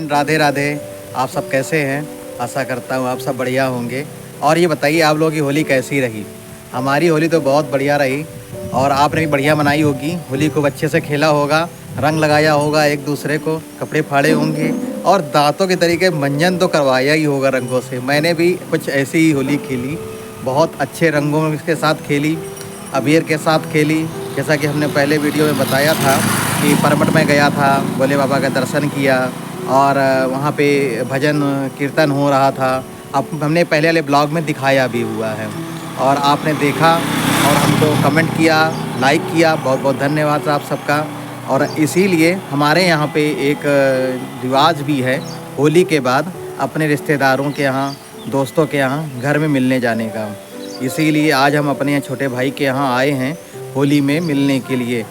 Friend, Radhe Radhe. आप सब कैसे हैं? आशा करता हूँ आप सब बढ़िया होंगे। और ये बताइए आप लोगों की होली कैसी रही? हमारी होली तो बहुत बढ़िया रही और आपने भी बढ़िया मनाई होगी। होली को अच्छे से खेला होगा, रंग लगाया होगा एक दूसरे को, कपड़े फाड़े होंगे और दांतों के तरीके मंजन तो करवाया ही होगा रंगों से। मैंने भी कुछ ऐसी ही होली खेली, बहुत अच्छे रंगों के साथ खेली, अबीर के साथ खेली। जैसा कि हमने पहले वीडियो में बताया था कि परमठ में गया था, भोले बाबा का दर्शन किया और वहाँ पे भजन कीर्तन हो रहा था। अब हमने पहले वाले ब्लॉग में दिखाया भी हुआ है और आपने देखा और हमको कमेंट किया, लाइक किया। बहुत बहुत धन्यवाद आप सबका। और इसीलिए हमारे यहाँ पे एक रिवाज भी है होली के बाद अपने रिश्तेदारों के यहाँ, दोस्तों के यहाँ घर में मिलने जाने का। इसीलिए आज हम अपने छोटे भाई के यहाँ आए हैं होली में मिलने के लिए।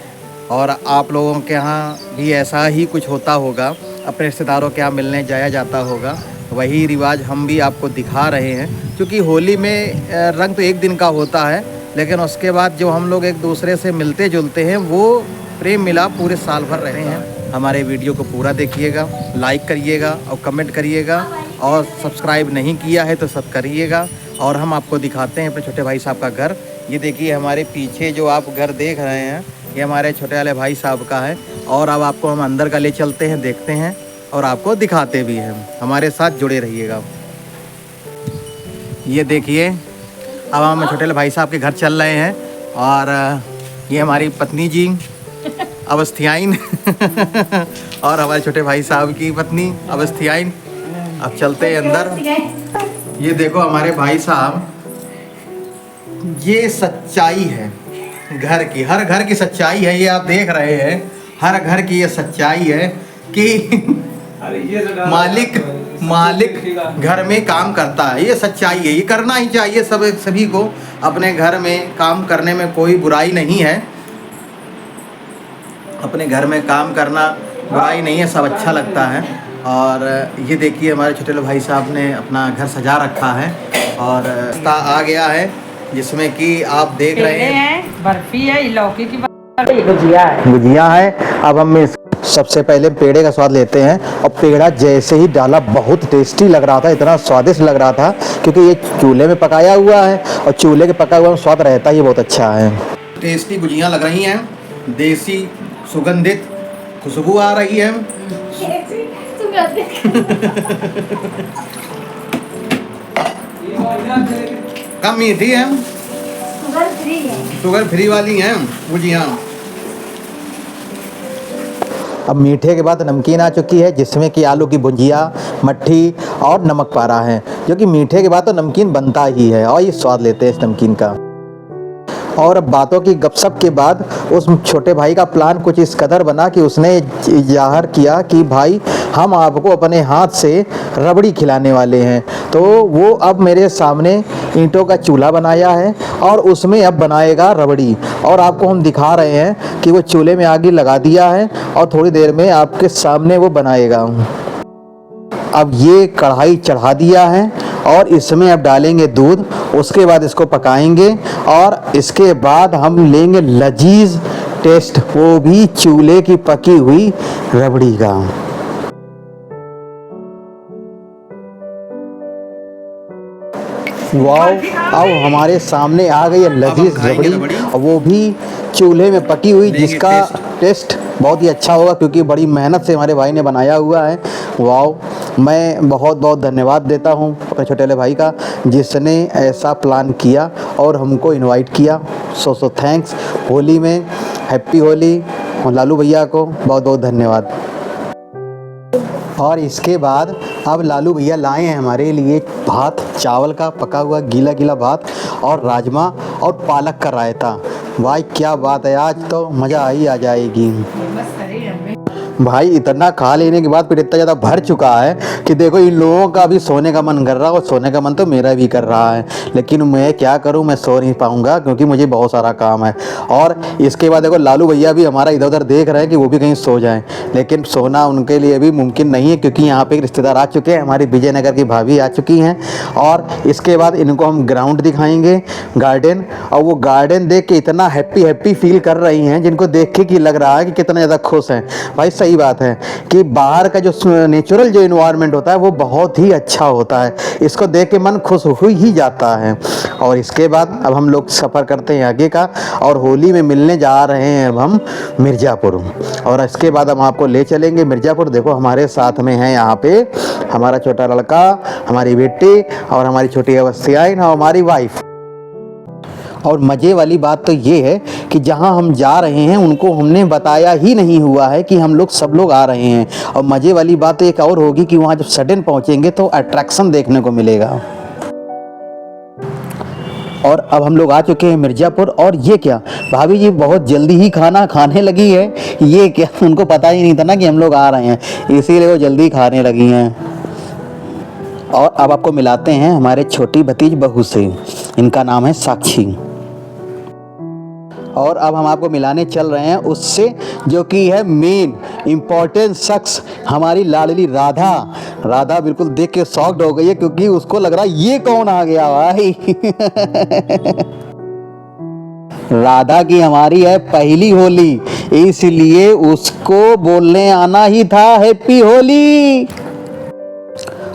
और आप लोगों के यहाँ भी ऐसा ही कुछ होता होगा, अपने रिश्तेदारों के यहाँ मिलने जाया जाता होगा। वही रिवाज हम भी आपको दिखा रहे हैं, क्योंकि होली में रंग तो एक दिन का होता है, लेकिन उसके बाद जो हम लोग एक दूसरे से मिलते जुलते हैं वो प्रेम मिलाप पूरे साल भर रहे हैं। हमारे वीडियो को पूरा देखिएगा, लाइक करिएगा और कमेंट करिएगा, और सब्सक्राइब नहीं किया है तो सब करिएगा। और हम आपको दिखाते हैं अपने छोटे भाई साहब का घर। ये देखिए हमारे पीछे जो आप घर देख रहे हैं, ये हमारे छोटे वाले भाई साहब का है। और अब आपको हम अंदर का ले चलते हैं, देखते हैं और आपको दिखाते भी हैं। हमारे साथ जुड़े रहिएगा। ये देखिए अब हम छोटे वाले भाई साहब के घर चल रहे हैं और ये हमारी पत्नी जी अवस्थियाइन और हमारे छोटे भाई साहब की पत्नी अवस्थियाइन। अब चलते हैं अंदर। ये देखो हमारे भाई साहब, ये सच्चाई है घर की, हर घर की सच्चाई है। ये आप देख रहे हैं, हर घर की ये सच्चाई है कि मालिक घर में काम करता है। ये सच्चाई है, ये करना ही चाहिए सभी को। अपने घर में काम करने में कोई बुराई नहीं है, अपने घर में काम करना बुराई नहीं है, सब अच्छा लगता है। और ये देखिए हमारे छोटे भाई साहब ने अपना घर सजा रखा है और रास्ता आ गया है, जिसमें कि आप देख रहे हैं बर्फी है, लौकी की गुजिया है। अब हम सबसे पहले पेड़े का स्वाद लेते हैं। और पेड़ा जैसे ही डाला बहुत टेस्टी लग रहा था, इतना स्वादिष्ट लग रहा था, क्योंकि ये चूल्हे में पकाया हुआ है और चूल्हे के पका हुआ में स्वाद रहता ही बहुत अच्छा है। टेस्टी गुजिया लग रही हैं, देसी सुगंधित खुशबू आ रही है। कम मीठी है, शुगर फ्री वाली हैं गुजिया। अब मीठे के बाद नमकीन आ चुकी है, जिसमें कि आलू की भुजिया, मट्ठी और नमक पारा है, जो कि मीठे के बाद तो नमकीन बनता ही है। और ये स्वाद लेते हैं इस नमकीन का। और बातों की गपशप के बाद उस छोटे भाई का प्लान कुछ इस कदर बना कि उसने जाहिर किया कि भाई हम आपको अपने हाथ से रबड़ी खिलाने वाले हैं। तो वो अब मेरे सामने ईंटों का चूल्हा बनाया है और उसमें अब बनाएगा रबड़ी। और आपको हम दिखा रहे हैं कि वो चूल्हे में आग लगा दिया है और थोड़ी देर में आपके सामने वो बनाएगा। अब ये कढ़ाई चढ़ा दिया है और इसमें अब डालेंगे दूध, उसके बाद इसको पकाएंगे और इसके बाद हम लेंगे लजीज टेस्ट, वो भी चूल्हे की पकी हुई रबड़ी का। वाह, अब हमारे सामने आ गई है लजीज रबड़ी, और वो भी चूल्हे में पकी हुई, जिसका टेस्ट बहुत ही अच्छा होगा, क्योंकि बड़ी मेहनत से हमारे भाई ने बनाया हुआ है। वाह, मैं बहुत बहुत धन्यवाद देता हूँ अपने छोटे वाले भाई का, जिसने ऐसा प्लान किया और हमको इनवाइट किया। So thanks. होली में हैप्पी होली। और लालू भैया को बहुत बहुत धन्यवाद। और इसके बाद अब लालू भैया लाए हैं हमारे लिए भात, चावल का पका हुआ गीला गीला भात और राजमा और पालक का रायता। भाई क्या बात है, आज तो मज़ा ही आ जाएगी। भाई इतना खा लेने के बाद पेट इतना ज़्यादा भर चुका है कि देखो इन लोगों का भी सोने का मन कर रहा है, और सोने का मन तो मेरा भी कर रहा है, लेकिन मैं क्या करूं, मैं सो नहीं पाऊंगा क्योंकि मुझे बहुत सारा काम है। और इसके बाद देखो लालू भैया भी हमारा इधर उधर देख रहे हैं कि वो भी कहीं सो जाएं, लेकिन सोना उनके लिए भी मुमकिन नहीं है, क्योंकि यहाँ पे एक रिश्तेदार आ चुके हैं, हमारी विजयनगर की भाभी आ चुकी हैं। और इसके बाद इनको हम ग्राउंड दिखाएंगे, गार्डन, और वो गार्डन देख के इतना कितना हैप्पी हैप्पी फील कर रही हैं, जिनको देख के कि लग रहा है कि कितना ज़्यादा खुश हैं। भाई सही बात है कि बाहर का जो नेचुरल जो इन्वायरमेंट होता है वो बहुत ही अच्छा होता है, इसको देख के मन खुश हो ही जाता है। और इसके बाद अब हम लोग सफ़र करते हैं आगे का, और होली में मिलने जा रहे हैं अब हम मिर्ज़ापुर, और इसके बाद हम आपको ले चलेंगे मिर्ज़ापुर। देखो हमारे साथ में है यहाँ पे हमारा छोटा लड़का, हमारी बेटी और हमारी छोटी अवस्थियाइन और हमारी वाइफ। और मज़े वाली बात तो ये है कि जहाँ हम जा रहे हैं उनको हमने बताया ही नहीं हुआ है कि हम लोग सब लोग आ रहे हैं। और मज़े वाली बात तो एक और होगी कि वहाँ जब सडन पहुँचेंगे तो अट्रैक्शन देखने को मिलेगा। और अब हम लोग आ चुके हैं मिर्ज़ापुर। और ये क्या भाभी जी बहुत जल्दी ही खाना खाने लगी है, ये क्या उनको पता ही नहीं था ना कि हम लोग आ रहे हैं, इसीलिए वो जल्दी खाने लगी हैं। और अब आपको मिलाते हैं हमारे छोटी भतीज बहू से, इनका नाम है साक्षी। और अब हम आपको मिलाने चल रहे हैं उससे जो कि है मेन इम्पोर्टेंट शख्स, हमारी लाडली राधा। राधा बिल्कुल देख के शॉक्ड हो गई है क्योंकि उसको लग रहा है ये कौन आ गया भाई। राधा की हमारी है पहली होली, इसलिए उसको बोलने आना ही था हैप्पी होली।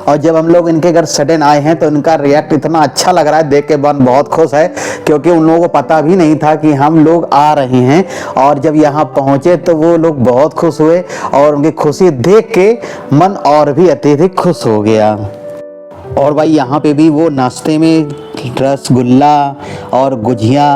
और जब हम लोग इनके घर सडन आए हैं तो इनका रिएक्ट इतना अच्छा लग रहा है, देख के मन बहुत खुश है, क्योंकि उन लोगों को पता भी नहीं था कि हम लोग आ रहे हैं। और जब यहाँ पहुँचे तो वो लोग बहुत खुश हुए, और उनकी खुशी देख के मन और भी अत्यधिक खुश हो गया। और भाई यहाँ पे भी वो नाश्ते में रसगुल्ला और गुजिया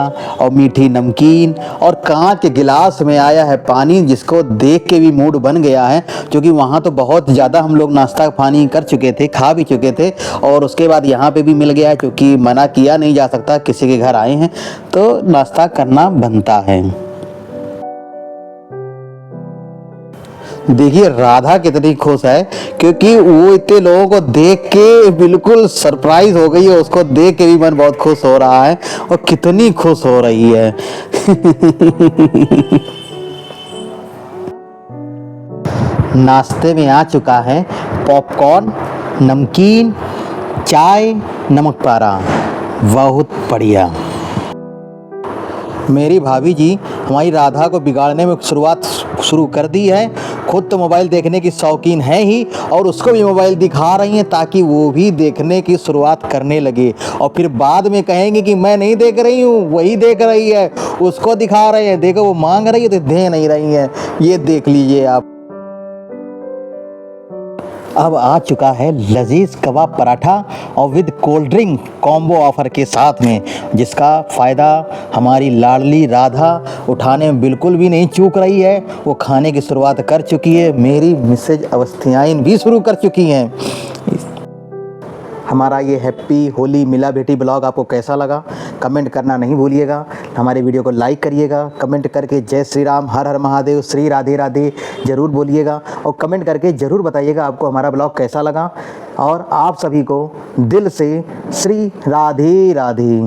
और मीठी नमकीन और कांच के गिलास में आया है पानी, जिसको देख के भी मूड बन गया है, क्योंकि वहाँ तो बहुत ज़्यादा हम लोग नाश्ता पानी कर चुके थे, खा भी चुके थे। और उसके बाद यहाँ पे भी मिल गया, क्योंकि मना किया नहीं जा सकता, किसी के घर आए हैं तो नाश्ता करना बनता है। देखिए राधा कितनी खुश है, क्योंकि वो इतने लोगों को देख के बिल्कुल सरप्राइज हो गई है, उसको देख के भी मन बहुत खुश हो रहा है, और कितनी खुश हो रही है। नाश्ते में आ चुका है पॉपकॉर्न, नमकीन, चाय, नमक पारा, बहुत बढ़िया। मेरी भाभी जी हमारी राधा को बिगाड़ने में शुरुआत शुरू कर दी है। खुद तो मोबाइल देखने की शौकीन है ही, और उसको भी मोबाइल दिखा रही हैं ताकि वो भी देखने की शुरुआत करने लगे, और फिर बाद में कहेंगे कि मैं नहीं देख रही हूँ, वही देख रही है, उसको दिखा रहे हैं, देखो वो मांग रही है तो दे नहीं रही है। ये देख लीजिए आप। अब आ चुका है लजीज कबाब पराठा और with cold drink combo offer के साथ में, जिसका फ़ायदा हमारी लाडली राधा उठाने में बिल्कुल भी नहीं चूक रही है। वो खाने की शुरुआत कर चुकी है, मेरी मिसेज अवस्थियाइन भी शुरू कर चुकी हैं। हमारा ये हैप्पी होली मिला बेटी ब्लॉग आपको कैसा लगा कमेंट करना नहीं भूलिएगा। हमारे वीडियो को लाइक करिएगा, कमेंट करके जय श्री राम, हर हर महादेव, श्री राधे राधे ज़रूर बोलिएगा, और कमेंट करके ज़रूर बताइएगा आपको हमारा ब्लॉग कैसा लगा। और आप सभी को दिल से श्री राधे राधे।